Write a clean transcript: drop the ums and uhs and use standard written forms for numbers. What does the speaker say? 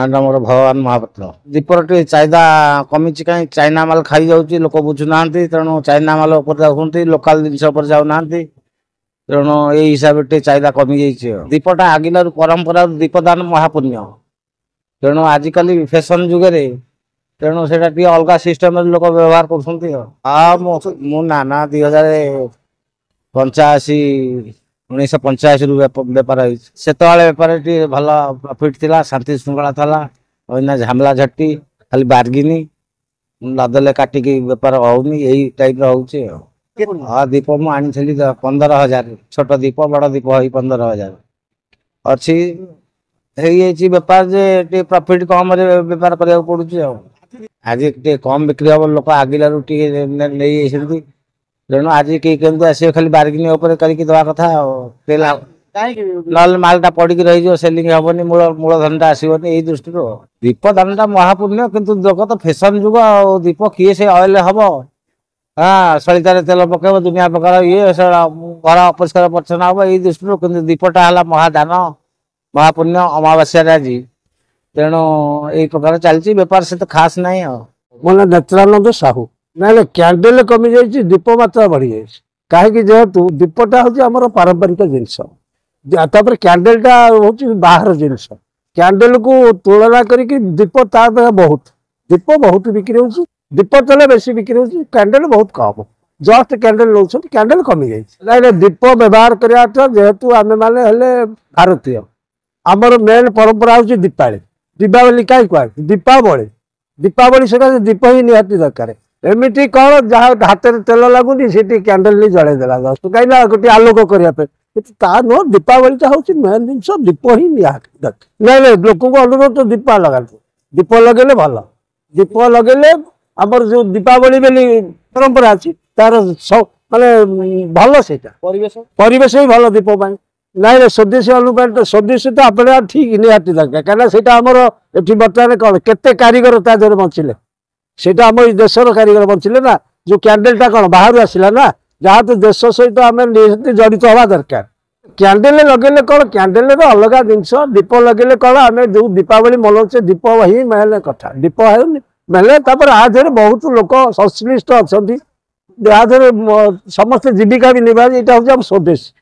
नाटा मोर भगवान महापात्र दीपर टे चाहिदा कमी कहीं चाइना माल खाई जाऊँगी लोक बुझुना तेणु चाइना माल जाऊँ लोकाल जिनस जाऊना तेणु यही हिसाब से चाहिदा कमी जाइए दीपटा आगिलू परंपरा दीपदान महापुण्य तेणु आजिकल फैशन जुगे तेणु से अलग सिस्टम लोक व्यवहार कर ना 2085 1985 बेपार से बेपार भल प्रॉफिट थिला शांति श्रृंखला था झामला झट्टी खाली बार्गिनी नदेले काटिकी बेपार होनी यही टाइप हाँ दीप मुझी 15,000 छोट दीप बड़ दीप 15,000 अच्छी बेपार जे प्रॉफिट कम बेपार करा पड़ुची आज कम बिक्री हम लोक आगिलू नहीं तेणु आज कहीं आस खाली बार्गिंग करके दवा कथा ना मालटा पड़ी रही सेलिंग हेनी मूलधन टा आसबनी यही दृष्टि दीपदान टा महापुण्य किंतु जगत फैशन जुग दीप किए से ऑयल हम हाँ सलितार तेल पकेब दुनिया प्रकार ये घर अपरिष्कार परिच्छन्न हम यही दृष्टि कि दीपटा है महादान महापुण्य अमावास्या आज तेणु यही प्रकार चलती बेपार से तो खास ना मो ना नेत्रानंद साहू ना कैंडल कमी जाइए दीप मात्रा बढ़ी जाए कहीं जेहेतु दीपटा हूँ पारंपरिक जिनस कैंडलटा हूँ बाहर जिनस कैंडल को तुलना करके दीप दीप बहुत बिक्री हो दीप तले बेसी बिक्री हो कैंडल बहुत कम जस्ट कैंडल नौ कैंडल कमी जाए दीप व्यवहार करवा जेहेतु आम मैंने भारतीय आमर मेन परंपरा हूँ दीपावली दीपावली कहीं कह दीपावली सकाशे दीप ही निहाती दरकार एमती कौन जहाँ हाथ में तेल लगुनि से कैंडल जड़ेदेला जस्ट कहीं गोटे आलोक करने नुह दीपावलीटा हूँ मेन जिन दीप ही निहाती दरकार नहीं लोक अनुरोध तो दीप लगाते दीप लगे भल दीप लगे आमर जो दीपावली बोली परंपरा अच्छी तार माने भल से परिवेश भी भल दीप ना स्वदेशी अनुपात स्वदेशी तो अपने ठीक निहाती दरकार कहीं आमर ये बर्तमान कौन केते कारीगर तादेह बचिले सेटा आम देशर कारीगर बचिले ना जो कैंडलटा कौन बाहर आसला ना जहाँ तो देश सहित आम जड़ित हवा दरकार कैंडल लगे कौन कैंडल अलग जिनस दीप लगे कौन आम जो दीपावली मनाऊे दीप ही मेन कथा दीप मेले आधे बहुत लोक संश्लिष्ट अच्छा आधे समस्त जीविका भी निर्वाह यहाँ हूँ स्वदेशी